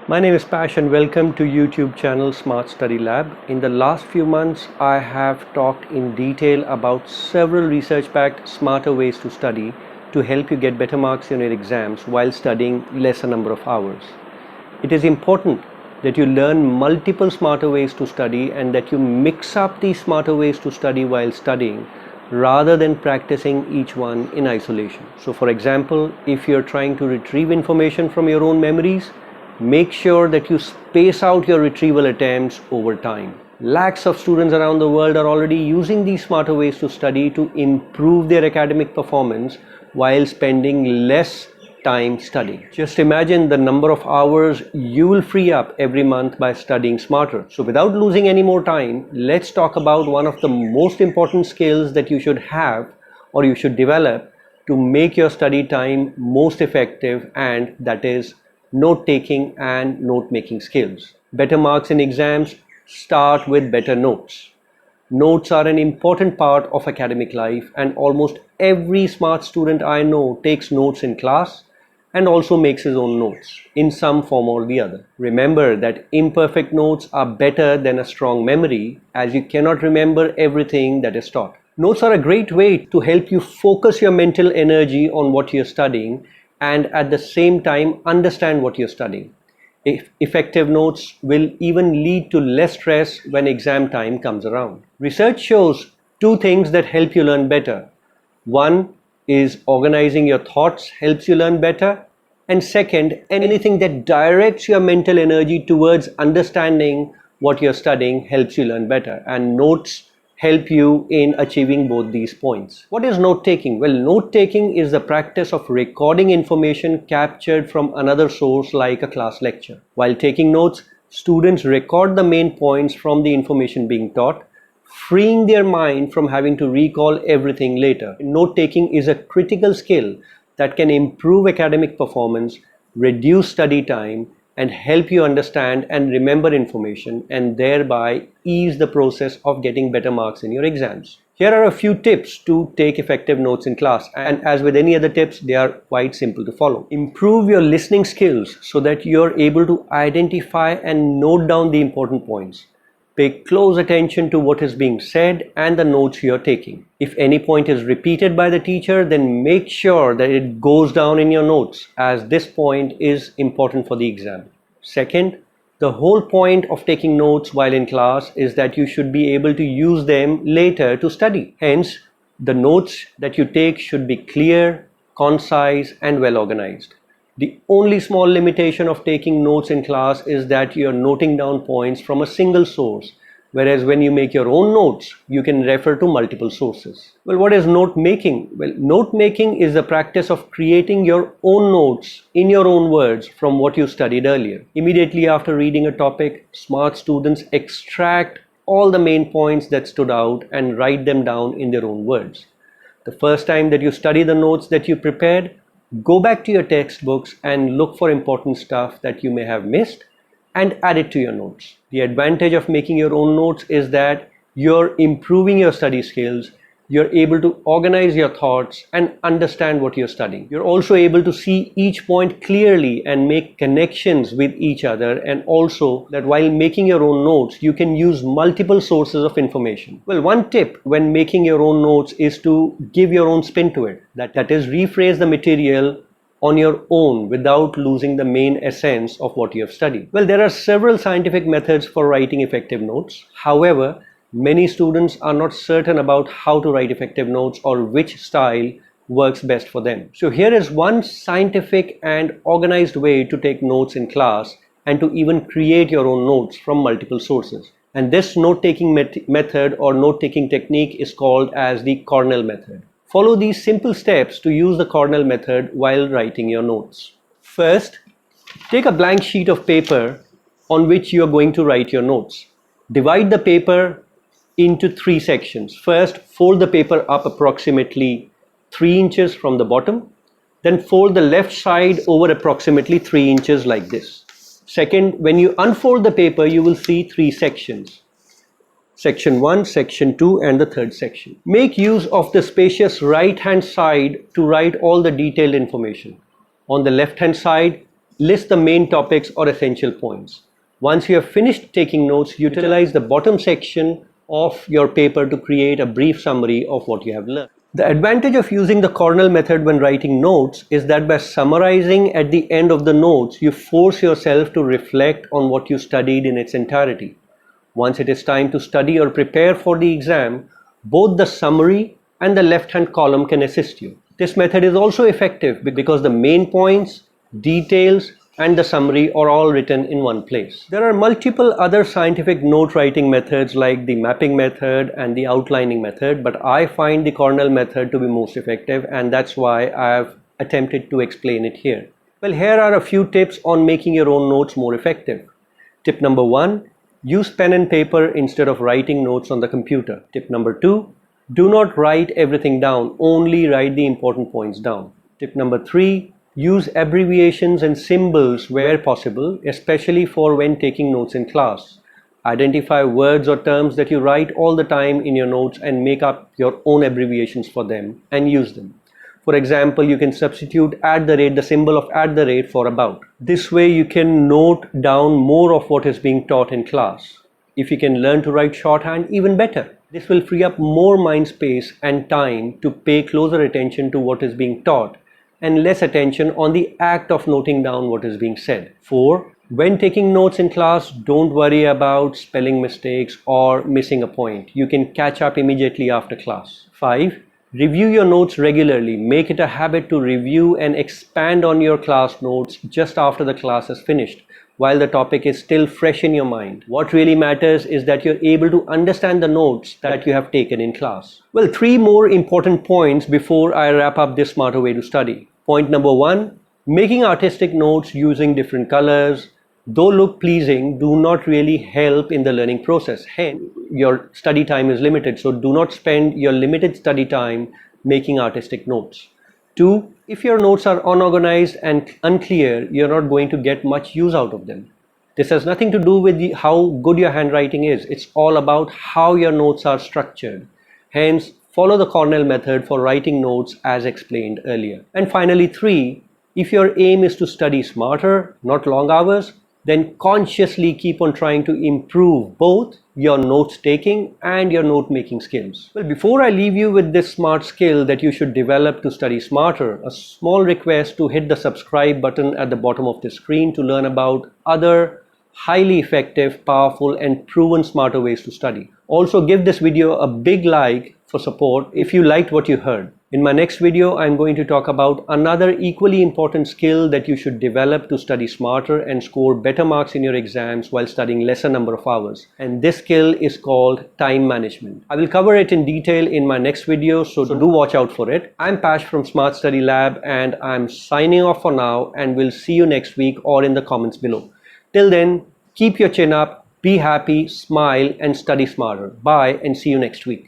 My name is Pash and welcome to YouTube channel Smart Study Lab. In the last few months, I have talked in detail about several research-backed smarter ways to study to help you get better marks in your exams while studying lesser number of hours. It is important that you learn multiple smarter ways to study and that you mix up these smarter ways to study while studying rather than practicing each one in isolation. So for example, if you're trying to retrieve information from your own memories, make sure that you space out your retrieval attempts over time. Lakhs of students around the world are already using these smarter ways to study to improve their academic performance while spending less time studying. Just imagine the number of hours you will free up every month by studying smarter. So without losing any more time, let's talk about one of the most important skills that you should have or you should develop to make your study time most effective, and that is note-taking and note-making skills. Better marks in exams start with better notes. Notes are an important part of academic life, and almost every smart student I know takes notes in class and also makes his own notes in some form or the other. Remember that imperfect notes are better than a strong memory, as you cannot remember everything that is taught. Notes are a great way to help you focus your mental energy on what you're studying and at the same time understand what you're studying. Effective notes will even lead to less stress when exam time comes around. Research shows two things that help you learn better. One is organizing your thoughts helps you learn better, and second, anything that directs your mental energy towards understanding what you're studying helps you learn better, and notes help you in achieving both these points. What is note-taking? Well, note-taking is the practice of recording information captured from another source like a class lecture. While taking notes, students record the main points from the information being taught, freeing their mind from having to recall everything later. Note-taking is a critical skill that can improve academic performance, reduce study time, and help you understand and remember information, and thereby ease the process of getting better marks in your exams. Here are a few tips to take effective notes in class, and as with any other tips, they are quite simple to follow. Improve your listening skills so that you're able to identify and note down the important points. Pay close attention to what is being said and the notes you're taking. If any point is repeated by the teacher, then make sure that it goes down in your notes, as this point is important for the exam. Second, the whole point of taking notes while in class is that you should be able to use them later to study. Hence, the notes that you take should be clear, concise, and well organized. The only small limitation of taking notes in class is that you're noting down points from a single source, whereas when you make your own notes, you can refer to multiple sources. Well, what is note making? Well, note making is the practice of creating your own notes in your own words from what you studied earlier. Immediately after reading a topic, smart students extract all the main points that stood out and write them down in their own words. The first time that you study the notes that you prepared, go back to your textbooks and look for important stuff that you may have missed and add it to your notes. The advantage of making your own notes is that you're improving your study skills, you're able to organize your thoughts and understand what you're studying. You're also able to see each point clearly and make connections with each other, and also that while making your own notes, you can use multiple sources of information. Well, one tip when making your own notes is to give your own spin to it. That is, rephrase the material on your own without losing the main essence of what you have studied. Well, there are several scientific methods for writing effective notes. However, many students are not certain about how to write effective notes or which style works best for them. So here is one scientific and organized way to take notes in class and to even create your own notes from multiple sources. And this note-taking method or note-taking technique is called as the Cornell method. Follow these simple steps to use the Cornell method while writing your notes. First, take a blank sheet of paper on which you are going to write your notes. Divide the paper into three sections. First, fold the paper up approximately 3 inches from the bottom. Then fold the left side over approximately 3 inches like this. Second, when you unfold the paper, you will see 3 sections. Section 1, Section 2, and the third section. Make use of the spacious right-hand side to write all the detailed information. On the left-hand side, list the main topics or essential points. Once you have finished taking notes, utilize the bottom section of your paper to create a brief summary of what you have learned. The advantage of using the Cornell method when writing notes is that by summarizing at the end of the notes, you force yourself to reflect on what you studied in its entirety. Once it is time to study or prepare for the exam, both the summary and the left-hand column can assist you. This method is also effective because the main points, details, and the summary are all written in one place. There are multiple other scientific note writing methods like the mapping method and the outlining method, but I find the Cornell method to be most effective, and that's why I have attempted to explain it here. Well, here are a few tips on making your own notes more effective. Tip number 1, use pen and paper instead of writing notes on the computer. Tip number 2, do not write everything down, only write the important points down. Tip number 3, use abbreviations and symbols where possible, especially for when taking notes in class. Identify words or terms that you write all the time in your notes and make up your own abbreviations for them and use them. For example, you can substitute the symbol of for about. This way you can note down more of what is being taught in class. If you can learn to write shorthand, even better. This will free up more mind space and time to pay closer attention to what is being taught and less attention on the act of noting down what is being said. 4. When taking notes in class, don't worry about spelling mistakes or missing a point. You can catch up immediately after class. 5. Review your notes regularly. Make it a habit to review and expand on your class notes just after the class is finished, while the topic is still fresh in your mind. What really matters is that you're able to understand the notes that you have taken in class. Well, 3 more important points before I wrap up this smarter way to study. Point number 1, making artistic notes using different colors, though look pleasing, do not really help in the learning process. Hence, your study time is limited, so do not spend your limited study time making artistic notes. 2, if your notes are unorganized and unclear, you're not going to get much use out of them. This has nothing to do with how good your handwriting is. It's all about how your notes are structured. Hence, follow the Cornell method for writing notes as explained earlier. And finally, 3, if your aim is to study smarter, not long hours, then consciously keep on trying to improve both your notes taking and your note making skills. Well, before I leave you with this smart skill that you should develop to study smarter, a small request to hit the subscribe button at the bottom of the screen to learn about other highly effective, powerful, and proven smarter ways to study. Also, give this video a big like for support if you liked what you heard. In my next video, I'm going to talk about another equally important skill that you should develop to study smarter and score better marks in your exams while studying lesser number of hours. And this skill is called time management. I will cover it in detail in my next video, so do watch out for it. I'm Pash from Smart Study Lab, and I'm signing off for now, and we'll see you next week or in the comments below. Till then, keep your chin up, be happy, smile, and study smarter. Bye, and see you next week.